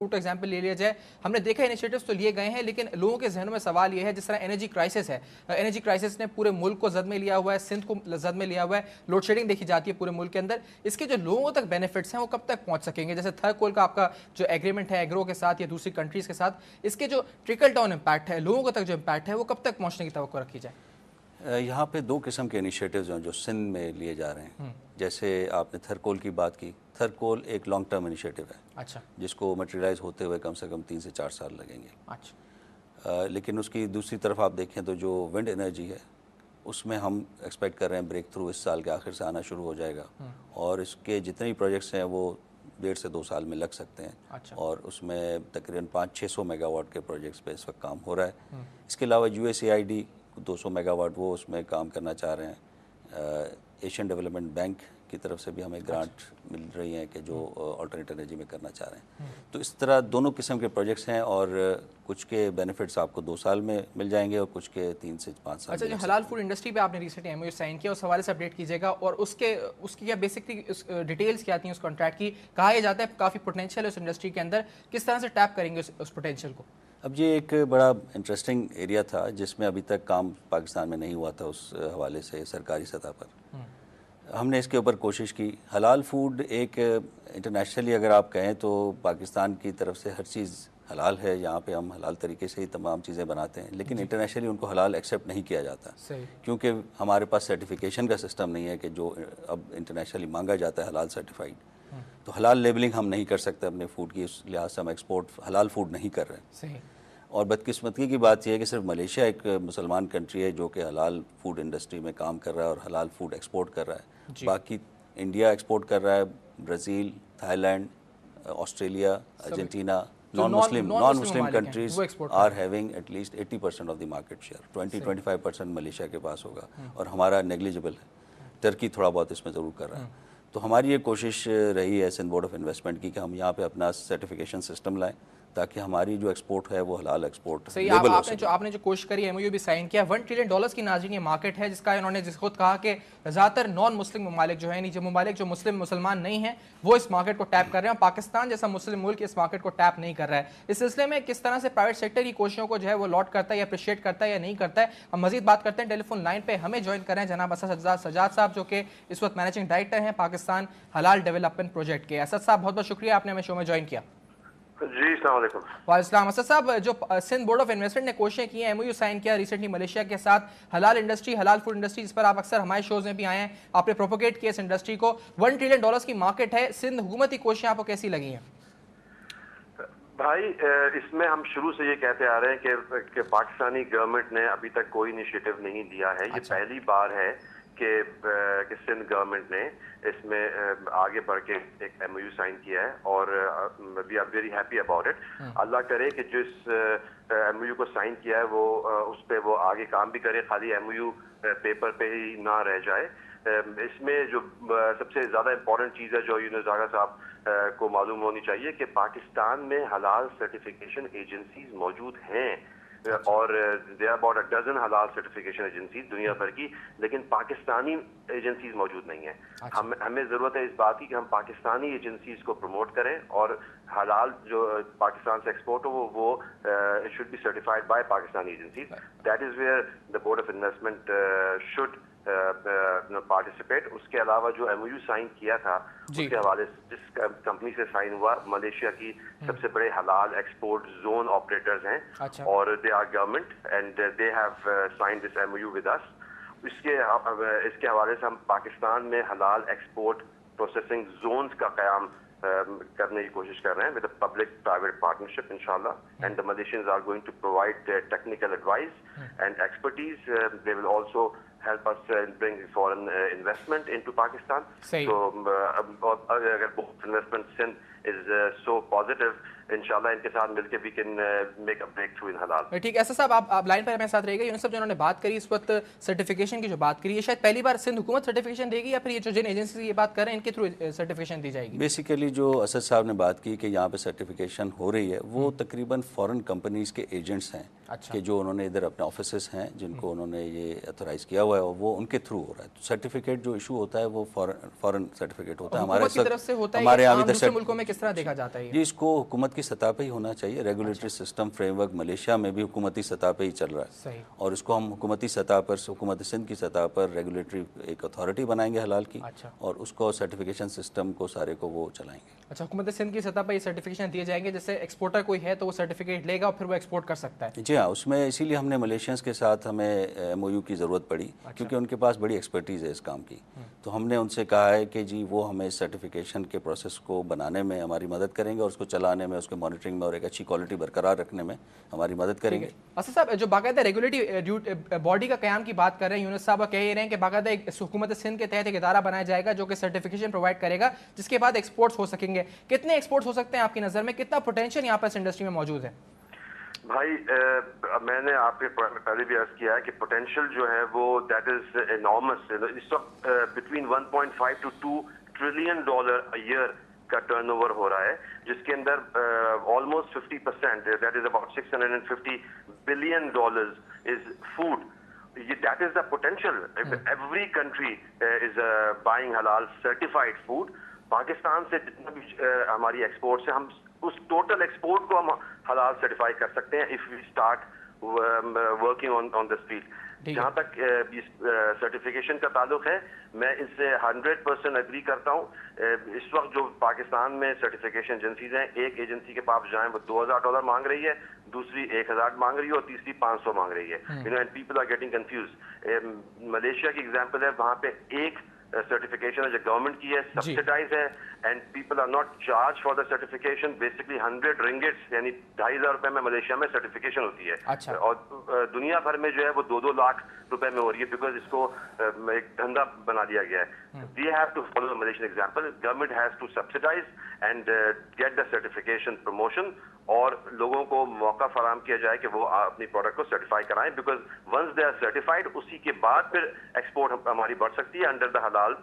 Food example ले लिया जाए, हमने देखा इनिशिएटिव्स तो लिए गए हैं, लेकिन लोगों के जहनों में सवाल ये है, जिस तरह एनर्जी क्राइसिस है, एनर्जी क्राइसिस ने पूरे मुल्क को जद में लिया हुआ है, सिंध को जद में लिया हुआ है, लोड शेडिंग देखी जाती है पूरे मुल्क के अंदर। इसके जो लोगों तक बेनिफिट्स हैं वो कब तक पहुंच सकेंगे? जैसे थर्कोल का आपका जो एग्रीमेंट है एग्रो के साथ या दूसरी कंट्रीज के साथ, इसके जो ट्रिकल डाउन इम्पैक्ट है, लोगों तक जो इम्पैक्ट है, वो कब तक पहुंचने की तवक्को रखी जाए? यहाँ पे दो किस्म के इनिशिएटिव्स हैं जो सिंध में लिए जा रहे हैं। जैसे आपने थर्कोल की बात की, थर्कोल एक लॉन्ग टर्म इनिशिएटिव है। अच्छा। जिसको मटेरियलाइज होते हुए कम से कम 3 से 4 साल लगेंगे। अच्छा। लेकिन उसकी दूसरी तरफ आप देखें तो जो विंड एनर्जी है उसमें हम एक्सपेक्ट कर रहे हैं ब्रेक थ्रू इस साल के आखिर से आना शुरू हो जाएगा, और इसके जितने भी प्रोजेक्ट्स हैं वो 1.5 से 2 साल में लग सकते हैं। अच्छा। और उसमें तकरीबन 500-600 मेगावाट के प्रोजेक्ट्स पे इस वक्त काम हो रहा है। इसके अलावा USAID 200 मेगावाट वो उसमें काम करना चाह रहे हैं। एशियन डेवलपमेंट बैंक की तरफ से भी हमें ग्रांट मिल रही है कि जो ऑल्टरनेट एनर्जी में करना चाह रहे हैं। तो इस तरह दोनों किस्म के प्रोजेक्ट्स हैं, और कुछ के बेनिफिट्स आपको 2 साल में मिल जाएंगे और कुछ के 3 से 5 साल। अच्छा, जो हलाल फूड इंडस्ट्री पे आपने रिसेंटली MOU साइन किया, उस हवाले से अपडेट कीजिएगा, और उसकी क्या बेसिकली डिटेल्स क्या आती हैं उस कॉन्ट्रैक्ट की? कहा यह जाता है काफ़ी पोटेंशियल है उस इंडस्ट्री के अंदर, किस तरह से टैप करेंगे उस पोटेंशियल को? अब ये एक बड़ा इंटरेस्टिंग एरिया था जिसमें अभी तक काम पाकिस्तान में नहीं हुआ था उस हवाले से सरकारी सतह पर। हमने इसके ऊपर कोशिश की। हलाल फूड एक इंटरनेशनली अगर आप कहें तो पाकिस्तान की तरफ से हर चीज़ हलाल है, यहाँ पे हम हलाल तरीके से ही तमाम चीज़ें बनाते हैं, लेकिन इंटरनेशनली उनको हलाल एक्सेप्ट नहीं किया जाता, क्योंकि हमारे पास सर्टिफिकेशन का सिस्टम नहीं है कि जो अब इंटरनेशनली मांगा जाता है हलाल सर्टिफाइड। तो हलाल लेबलिंग हम नहीं कर सकते अपने फूड की, उस लिहाज से हम एक्सपोर्ट हलाल फूड नहीं कर रहे हैं। सही। और बदकिस्मती की बात यह है कि सिर्फ मलेशिया एक मुसलमान कंट्री है जो कि हलाल फूड इंडस्ट्री में काम कर रहा है और हलाल फूड एक्सपोर्ट कर रहा है। बाकी इंडिया एक्सपोर्ट कर रहा है, Brazil, Thailand, Australia, Argentina, non Muslim countries are having at least 80% of the market share. 20-25% Malaysia के पास होगा और हमारा नेग्लिजिबल है। टर्की थोड़ा बहुत इसमें ज़रूर कर रहा है। तो हमारी ये कोशिश रही है सिंध बोर्ड ऑफ इन्वेस्टमेंट की कि हम यहाँ पे अपना सर्टिफिकेशन सिस्टम लाएं ताकि हमारी जो एक्सपोर्ट है वो हलाल एक्सपोर्ट लेबल हो सके। आपने जो कोशिश करी, MOU भी साइन किया, $1 ट्रिलियन की नाज़रीन ये मार्केट है, जिसका इन्होंने खुद कहा कि ज़्यादातर नॉन मुस्लिम ममालिक जो है, नीचे ममालिक जो मुसलमान नहीं हैं, वो इस मार्केट को टैप कर रहे हैं। पाकिस्तान जैसा मुस्लिम मुल्क इस मार्केट को टैप नहीं कर रहा है। इस सिलसिले में किस तरह से प्राइवेट सेक्टर की कोशिशों को जो है वो लॉट करता है या अप्रिशिएट करता है या नहीं करता है, हम मजीद बात करते हैं। टेलीफोन लाइन पर हमें ज्वाइन कर रहे हैं जनाब असद सजाद साहब, जो कि इस वक्त मैनेजिंग डायरेक्टर हैं पाकिस्तान हलाल डेवलपमेंट प्रोजेक्ट के। असद साहब, बहुत बहुत शुक्रिया, आपने हमें शो में ज्वाइन किया। जी, अस्सलाम वालेकुम। वालेकुम। असद साहब, जो सिंध बोर्ड ऑफ इन्वेस्टमेंट ने कोशिशें की हैं, MOU साइन किया रिसेंटली मलेशिया के साथ, हलाल इंडस्ट्री, हलाल फूड इंडस्ट्री, जिस पर आप अक्सर हमारे शोज में भी आए हैं, आपने प्रोपोगेट किया इस इंडस्ट्री को। $1 ट्रिलियन की मार्केट है, सिंध हुकूमत की कोशिशें आपको कैसी लगी हैं? भाई, इसमें हम शुरू से ये कहते आ रहे हैं कि पाकिस्तानी गवर्नमेंट ने अभी तक कोई इनिशिएटिव नहीं लिया है। ये पहली बार है कि सिंध गवर्नमेंट ने इसमें आगे बढ़ के एक MOU साइन किया है, और we are very happy about it. Allah करे कि जिस MOU को साइन किया है वो उस पर वो आगे काम भी करे, खाली MOU पेपर पे ही ना रह जाए। इसमें जो सबसे ज़्यादा इम्पोर्टेंट चीज़ है जो यूनुस जागा साहब को मालूम होनी चाहिए कि पाकिस्तान में हलाल सर्टिफिकेशन एजेंसीज मौजूद हैं, और दे आर अबाउट 12 हलाल सर्टिफिकेशन एजेंसीज दुनिया भर की, लेकिन पाकिस्तानी एजेंसीज मौजूद नहीं है। हमें ज़रूरत है इस बात की कि हम पाकिस्तानी एजेंसीज को प्रमोट करें, और हलाल जो पाकिस्तान से एक्सपोर्ट हो वो it should be certified by Pakistani agencies. That is where the board of investment should participate. उसके अलावा जो MOU साइन किया था उसके हवाले से जिस कंपनी से साइन हुआ, मलेशिया की सबसे बड़े हलाल एक्सपोर्ट जोन ऑपरेटर्स हैं, और they are government and they have sign this MOU with us. इसके हवाले से हम पाकिस्तान में हलाल एक्सपोर्ट प्रोसेसिंग जोन्स का क़याम करने की कोशिश कर रहे हैं विद पब्लिक प्राइवेट पार्टनरशिप इंशाल्लाह, and the Malaysians are going to provide technical advice and expertise. They will also help us bring foreign investment into Pakistan. So अगर both investment is so positive, इंशाल्लाह इनके साथ मिलकर we can make a breakthrough in halal. ठीक है। ऐसा साहब, आप लाइन पर हमारे साथ रहेगा। यूनुस साहब, जिन्होंने बात करी इस वक्त सर्टिफिकेशन की जो बात करी, ये शायद पहली बार सिंध हुकूमत सर्टिफिकेशन देगी, या फिर ये जो जिन एजेंसी से ये बात कर रहे हैं इनके थ्रू सर्टिफिकेशन दी जाएगी? बेसिकली जो असद साहब ने बात की कि यहाँ पे सर्टिफिकेशन हो रही है, वो तकरीबन फॉरेन कंपनीज के एजेंट्स हैं। कि जो उन्होंने इधर अपने ऑफिसेस हैं जिनको उन्होंने ये अथोराइज किया हुआ है, और वो उनके थ्रू हो रहा है। तो सर्टिफिकेट जो इशू होता है वो फॉरेन सर्टिफिकेट होता है। हमारे यहाँ अभी तक किस तरह देखा जाता है ये? जी, इसको हुकूमत की सतह पे ही होना चाहिए। रेगुलेटरी सिस्टम फ्रेमवर्क मलेशिया में भी हुकूमती सतह पे ही चल रहा है। सही। और इसको हम हुकूमती सतह पर, हुकूमत सिंध की सतह पर रेगुलेटरी एक अथॉरिटी बनाएंगे हलाल की। अच्छा। और उसको सर्टिफिकेशन सिस्टम को सारे को वो चलाएंगे। अच्छा, हुकूमत सिंध की सतह पर ये सर्टिफिकेशन दिए जाएंगे, जैसे एक्सपोर्टर कोई है तो वो सर्टिफिकेट लेगा और फिर वो एक्सपोर्ट कर सकता है। जी हाँ, उसमें इसीलिए हमने मलेशियंस के साथ हमें MOU की ज़रूरत पड़ी। क्योंकि उनके पास बड़ी एक्सपर्टीज़ है इस काम की। तो हमने उनसे कहा है कि जी वो हमें सर्टिफिकेशन के प्रोसेस को बनाने में हमारी मदद करेंगे और उसको चलाने में, उसके मॉनिटरिंग में और एक अच्छी क्वालिटी बरकरार रखने में हमारी मदद करेंगे। असद साहब, जो बाकायदा रेगुलेटरी बॉडी का क़याम की बात कर रहे हैं, यूनुस साहब कह ही रहे हैं कि बाकायदा एक हुकूमत सिंध के तहत एक इदारा बनाया जाएगा जो कि सर्टिफिकेशन प्रोवाइड करेगा, जिसके बाद एक्सपोर्ट्स हो सकेंगे। कितने एक्सपोर्ट्स हो सकते हैं आपकी नज़र में? कितना पोटेंशियल यहाँ पर इस इंडस्ट्री में मौजूद है? भाई मैंने आपके पहले भी अर्ज किया है कि पोटेंशियल जो है वो दैट इज एनॉर्मस। इस वक्त between 1.5 to 2 trillion dollar a year का टर्नओवर हो रहा है, जिसके अंदर almost 50% that is about $650 billion is food. That is the potential. Every country is buying हलाल सर्टिफाइड फूड। पाकिस्तान से जितना भी हमारी एक्सपोर्ट्स है, हम उस टोटल एक्सपोर्ट को हम हलाल सर्टिफाई कर सकते हैं if we start working on the street. जहाँ तक इस सर्टिफिकेशन का ताल्लुक है, मैं इससे 100% एग्री करता हूँ। इस वक्त जो पाकिस्तान में सर्टिफिकेशन एजेंसीज हैं, एक एजेंसी के पास जाएं वो $2000 मांग रही है, दूसरी 1000 मांग रही है और तीसरी 500 मांग रही है। And people are getting confuse. Malaysia की एग्जाम्पल है, वहाँ पे एक सर्टिफिकेशन है जो गवर्नमेंट की है, सब्सिडाइज है, and people are not charge for the certification. Basically 100 ringgits यानी 2500 रुपए में मलेशिया में सर्टिफिकेशन होती है। अच्छा। और दुनिया भर में जो है वो 2-2 लाख रुपए में हो रही है, बिकॉज इसको एक धंधा बना दिया गया है। We have to follow the Malaysian example. Government has to subsidise and get the certification promotion, और लोगों को मौका फराहम किया जाए कि वो अपनी प्रोडक्ट को सर्टिफाई कराएं, because once they are certified उसी के बाद फिर एक्सपोर्ट हमारी बढ़ सकती है अंडर द हलाल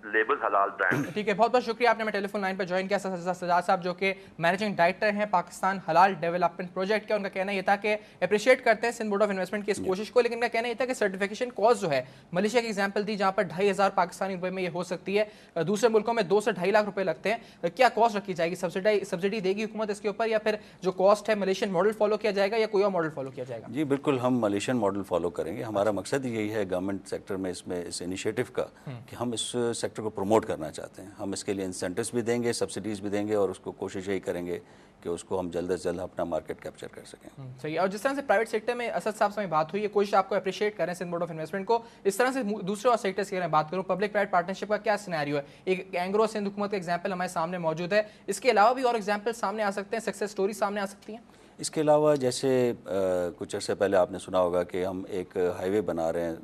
लेबल, हलाल ब्रांड। ठीक है, बहुत बहुत शुक्रिया, आपने मेरे टेलीफोन लाइन पर ज्वाइन किया। सजाद साहब जो कि मैनेजिंग डायरेक्टर हैं पाकिस्तान हलाल डेवलपमेंट प्रोजेक्ट के, उनका कहना ये था कि अप्रिशिएट करते हैं सिंध बोर्ड ऑफ इन्वेस्टमेंट की इस कोशिश को, लेकिन उनका कहना ये था कि सर्टिफिकेशन कॉस्ट जो है, मलेशिया की एग्जांपल दी जहां पर 2500 पाकिस्तानी रुपए में ये हो सकती है, दूसरे मुल्कों में 2 से 2.5 लाख रुपए लगते हैं। क्या कॉस्ट रखी जाएगी? सब्सिडी देगी हुकूमत इसके ऊपर, या फिर जो कॉस्ट है मलेशियन मॉडल फॉलो किया जाएगा या कोई और मॉडल फॉलो किया जाएगा? जी बिल्कुल, हम मलेशियन मॉडल फॉलो करेंगे। हमारा मकसद यही है गवर्नमेंट सेक्टर में इसमें इस इनिशिएटिव का कि हम इस सेक्टर को प्रमोट करना चाहते हैं। हम इसके लिए इंसेंटिव्स भी देंगे, सब्सिडीज़ भी देंगे, और उसको कोशिश यही करेंगे कि उसको हम जल्द से जल्द अपना मार्केट कैप्चर कर सकें। सही है। और जिस तरह से प्राइवेट सेक्टर में असद साहब से बात हुई है, कोशिश आपको अप्रिशिएट करें सिंध बोर्ड ऑफ इन्वेस्टमेंट को, इस तरह से दूसरे और सेक्टर्स की अगर बात करूँ, पब्लिक प्राइवेट पार्टनरशिप का क्या सिनेरियो है? एक एंग्रो सिंध हुकूमत का एग्जाम्पल हमारे सामने मौजूद है, इसके अलावा भी और एग्जाम्पल सामने आ सकते हैं, सक्सेस स्टोरी सामने आ सकती हैं? इसके अलावा जैसे कुछ अर्से पहले आपने सुना होगा कि हम एक हाईवे बना रहे हैं,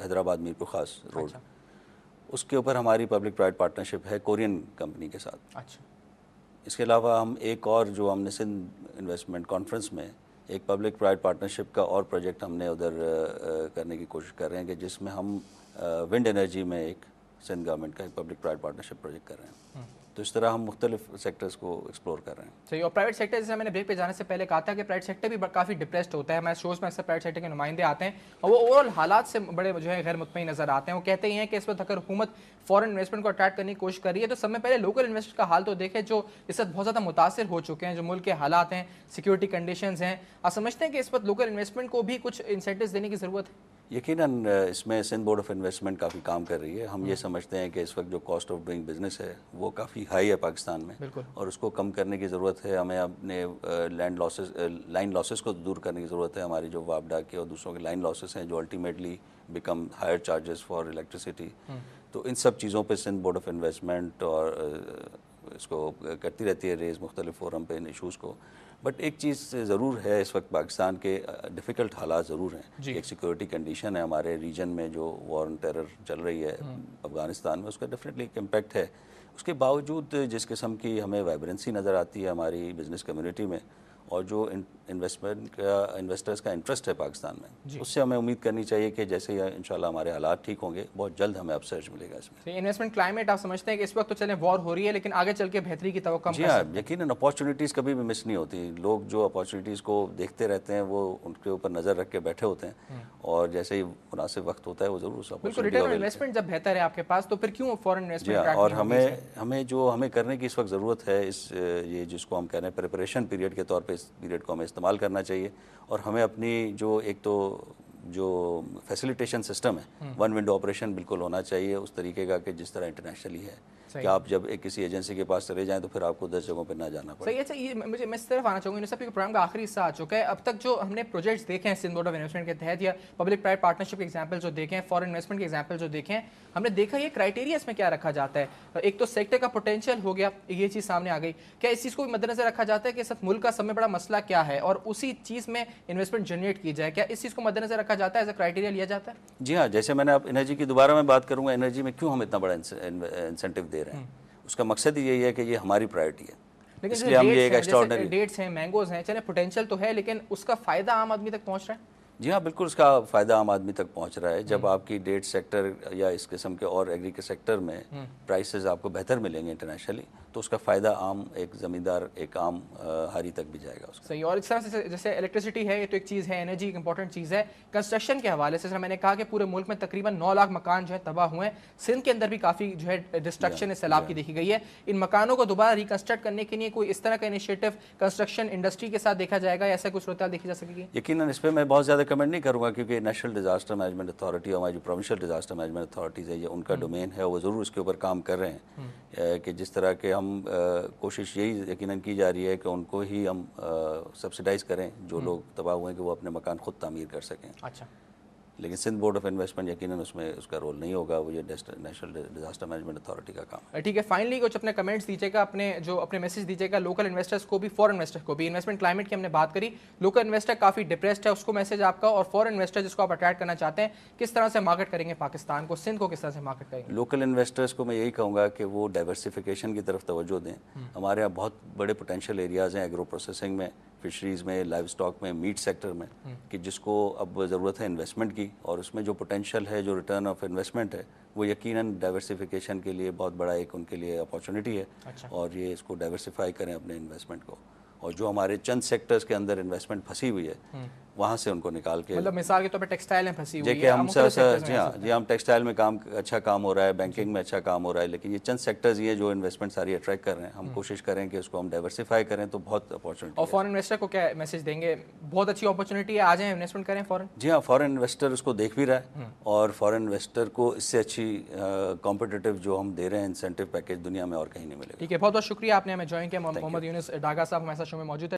हैदराबाद मीरपुर खास रोड। अच्छा। उसके ऊपर हमारी पब्लिक प्राइवेट पार्टनरशिप है कोरियन कंपनी के साथ। अच्छा। इसके अलावा हम एक और जो हमने सिंध इन्वेस्टमेंट कॉन्फ्रेंस में एक पब्लिक प्राइवेट पार्टनरशिप का और प्रोजेक्ट हमने उधर करने की कोशिश कर रहे हैं कि जिसमें हम विंड एनर्जी में एक सिंध गवर्नमेंट का एक पब्लिक प्राइवेट पार्टनरशिप प्रोजेक्ट कर रहे हैं। तो इस तरह हम मुख्तलिफ सेक्टर्स को एक्सप्लोर कर रहे हैं। सही। और प्राइवेट सेक्टर, जैसे मैंने ब्रेक पे जाने से पहले कहा था कि प्राइवेट सेक्टर भी काफ़ी डिप्रेस्ड होता है। हमारे शोज़ में अक्सर प्राइवेट सेक्टर के नुमाइंदे आते हैं और वो ओवरऑल हालात से बड़े जो है गैर मुतमईन नज़र आते हैं। वो कहते ही हैं कि इस वक्त अगर हुकूमत फॉरेन इन्वेस्टमेंट को अट्रैक्ट करने की कोशिश कर रही है तो सब में पहले लोकल इन्वेस्टर का हाल तो देखें, जो इस वक्त बहुत ज़्यादा मुतासर हो चुके हैं, जो मुल्क के हालात हैं, सिक्योरिटी कंडीशंस हैं। आप समझते हैं कि इस वक्त लोकल इन्वेस्टमेंट को भी कुछ इंसेंटिव्स देने की ज़रूरत है? यकीनन इसमें सिंध बोर्ड ऑफ इन्वेस्टमेंट काफ़ी काम कर रही है। हम ये समझते हैं कि इस वक्त जो कॉस्ट ऑफ डूइंग बिजनेस है वो काफ़ी हाई है पाकिस्तान में, और उसको कम करने की ज़रूरत है। हमें अपने लाइन लॉसेस को दूर करने की ज़रूरत है। हमारी जो वापडा के और दूसरों के लाइन लॉसेस हैं जो ultimately become higher charges for electricity. तो इन सब चीज़ों पे सिंध बोर्ड ऑफ इन्वेस्टमेंट और इसको करती रहती है रेज़ मुख्तलिफ फोरम पे इन इशूज़ को। बट एक चीज़ ज़रूर है, इस वक्त पाकिस्तान के डिफ़िकल्ट हालात ज़रूर हैं। एक सिक्योरिटी कंडीशन है हमारे रीजन में, जो वॉर एंड टेरर चल रही है अफ़गानिस्तान में, उसका डेफिनेटली एक इम्पैक्ट है। उसके बावजूद जिस किस्म की हमें वाइब्रेंसी नज़र आती है हमारी बिज़नेस कम्युनिटी में, और जो इन्वेस्टर्स का इंटरेस्ट है पाकिस्तान में, उससे हमें उम्मीद करनी चाहिए कि जैसे ही इंशाल्लाह हमारे हालात ठीक होंगे, बहुत जल्द हमें अपसर्ज मिलेगा इसमें। इन्वेस्टमेंट क्लाइमेट आप समझते हैं कि इस वक्त तो चलें वॉर हो रही है, लेकिन आगे चल के बेहतरी की तवक्को? जी हाँ, यकीनन अपॉर्चुनिटीज़ कभी भी मिस नहीं होती। लोग जो अपॉर्चुनिटीज़ को देखते रहते हैं वो उनके ऊपर नज़र रख के बैठे होते हैं, और जैसे ही मुनासिब वक्त होता है वो ज़रूर बिल्कुल। रिटर्न ऑन इन्वेस्टमेंट जब बेहतर है आपके पास तो फिर क्यों फॉरेन इन्वेस्टमेंट? और हमें हमें करने की इस वक्त ज़रूरत है, ये जिसको हम कह रहे हैं प्रिपरेशन पीरियड के तौर पे, इस पीरियड को हमें इस्तेमाल करना चाहिए। और हमें अपनी जो एक तो जो फैसिलिटेशन सिस्टम है, वन विंडो ऑपरेशन बिल्कुल होना चाहिए उस तरीके का कि जिस तरह इंटरनेशनली है, कि आप जब एक किसी एजेंसी के पास चले जाएं तो फिर आपको 10 जगहों पे ना जाना पड़े। सही। अच्छा, ये मैं इस तरफ आना चाहूँगा, यूनिसेफ के प्रोग्राम का आखिरी हिस्सा आ चुका है। अब तक जो हमने प्रोजेक्ट्स देखे हैं सिंध बोर्ड ऑफ इन्वेस्टमेंट के तहत, या पब्लिक प्राइवेट पार्टनरशिप के एग्जाम्पल जो देखे हैं, फॉरेन इन्वेस्टमेंट के एग्जाम्पल जो देखे हैं, हमने देखा ये क्राइटेरिया इसमें क्या रखा जाता है। एक तो सेक्टर का पोटेंशियल हो गया, ये चीज़ सामने आ गई। क्या इस चीज़ को भी मद्देनजर रखा जाता है कि सब मुल्क का सबसे बड़ा मसला क्या है और उसी चीज़ में इन्वेस्टमेंट जनरेट की जाए? क्या इस चीज़ को मद्देनजर रखा जाता है, एज अ क्राइटेरिया लिया जाता है? जी हाँ, जैसे मैंने आप एनर्जी की दोबारा मैं बात करूँगा, एनर्जी में क्यों हम इतना बड़ा इंसेंटिव दे रहे हैं, उसका मकसद ही यही है कि ये हमारी प्रायोरिटी है, लेकिन इसलिए हम ये एक जैसे एक्स्ट्राऑर्डिनरी। डेट्स हैं, मैंगोज हैं, चले पोटेंशियल तो है, लेकिन उसका फ़ायदा आम आदमी तक पहुँच रहा है? जी हाँ, बिल्कुल उसका फ़ायदा आम आदमी तक पहुंच रहा है। जब आपकी डेट सेक्टर या इस किस्म के और एग्री के सेक्टर में प्राइसेस आपको बेहतर मिलेंगे इंटरनेशनली, तो उसका फ़ायदा आम एक ज़मींदार, एक आम हारी तक भी जाएगा उसका। सही। और इस तरह से जैसे इलेक्ट्रिसिटी है, ये तो एक चीज़ है, एनर्जी एक इंपॉर्टेंट चीज़ है। कंस्ट्रक्शन के हवाले से मैंने कहा कि पूरे मुल्क में तकरीबन 9 लाख मकान जो है तबाह हुए हैं। सिंध के अंदर भी काफ़ी जो है डिस्ट्रक्शन इस सैलाब की देखी गई है। इन मकानों को दोबारा रिकंस्ट्रक्ट करने के लिए कोई इस तरह का इनिशिएटिव कंस्ट्रक्शन इंडस्ट्री के साथ देखा जाएगा, या ऐसा कुछ सूरत देखी जा सकेगी? यकीनन इस पर मैं बहुत ज़्यादा कमेंट नहीं करूँगा, क्योंकि नेशनल डिज़ास्टर मैनेजमेंट अथॉरिटी और हमारी जो प्रोविंशियल डिज़ास्टर मैनेजमेंट अथॉरिटीज़ है, ये उनका डोमेन है, वो ज़रूर इसके ऊपर काम कर रहे हैं। कि जिस तरह के हम कोशिश यही यकीनन की जा रही है कि उनको ही हम सब्सिडाइज़ करें, जो लोग तबाह हुए हैं, कि वो अपने मकान खुद तामीर कर सकें। अच्छा। लेकिन सिंध बोर्ड ऑफ इन्वेस्टमेंट यकीनन उसमें उसका रोल नहीं होगा, वो ये नेशनल डिजास्टर मैनेजमेंट अथॉरिटी का काम है। ठीक है, फाइनली कुछ अपने कमेंट्स दीजिएगा, अपने मैसेज दीजिएगा लोकल इन्वेस्टर्स को भी, फॉरेन इन्वेस्टर को भी। इन्वेस्टमेंट क्लाइमेट की हमने बात करी, लोकल इन्वेस्टर काफ़ी डिप्रेस्ड है, उसको मैसेज आपका, और फॉरेन इन्वेस्टर जिसको आप अट्रैक्ट करना चाहते हैं, किस तरह से मार्केट करेंगे पाकिस्तान को, सिंध को किस तरह से मार्केट करेंगे? लोकल इन्वेस्टर्स को मैं यही कहूँगा कि वो डाइवर्सिफिकेशन की तरफ तवज्जो दें। हमारे यहाँ बहुत बड़े पोटेंशियल एरियाज़ हैं एग्रो प्रोसेसिंग में, फिशरीज़ में, लाइव स्टॉक में, मीट सेक्टर में, कि जिसको अब ज़रूरत है इन्वेस्टमेंट की, और उसमें जो पोटेंशियल है, जो रिटर्न ऑफ इन्वेस्टमेंट है, वो यकीनन डाइवर्सिफिकेशन के लिए बहुत बड़ा एक उनके लिए अपॉर्चुनिटी है। अच्छा। और ये इसको डाइवर्सिफाई करें अपने इन्वेस्टमेंट को, और जो हमारे चंद सेक्टर्स के अंदर इन्वेस्टमेंट फंसी हुई है वहाँ से उनको निकाल के, मतलब मिसाल के तौर पे टेक्सटाइल में फंसी हुई है, जी हाँ, जी हम टेक्सटाइल में अच्छा काम हो रहा है, बैंकिंग में अच्छा काम हो रहा है, लेकिन ये चंद सेक्टर्स ये जो इन्वेस्टमेंट सारी अट्रैक्ट कर रहे हैं, हम कोशिश करें कि उसको हम डाइवर्सिफाई करें, तो बहुत अपॉर्चुनिटी। और फॉरेन इन्वेस्टर को क्या मैसेज देंगे? बहुत अच्छी अपॉर्चुनिटी है, आ जाएं इन्वेस्टमेंट करें फॉरेन। जी हाँ, फॉरेन इन्वेस्टर उसको देख भी रहा है, और फॉरेन इन्वेस्टर को इससे अच्छी कॉम्पिटिटिव जो हम दे रहे हैं इंसेंटिव पैकेज दुनिया में और कहीं नहीं मिलेगा। ठीक है, बहुत बहुत शुक्रिया, आपने हमें ज्वाइन किया। मोहम्मद यूनुस डागा साहब हमारे साथ शो में मौजूद है।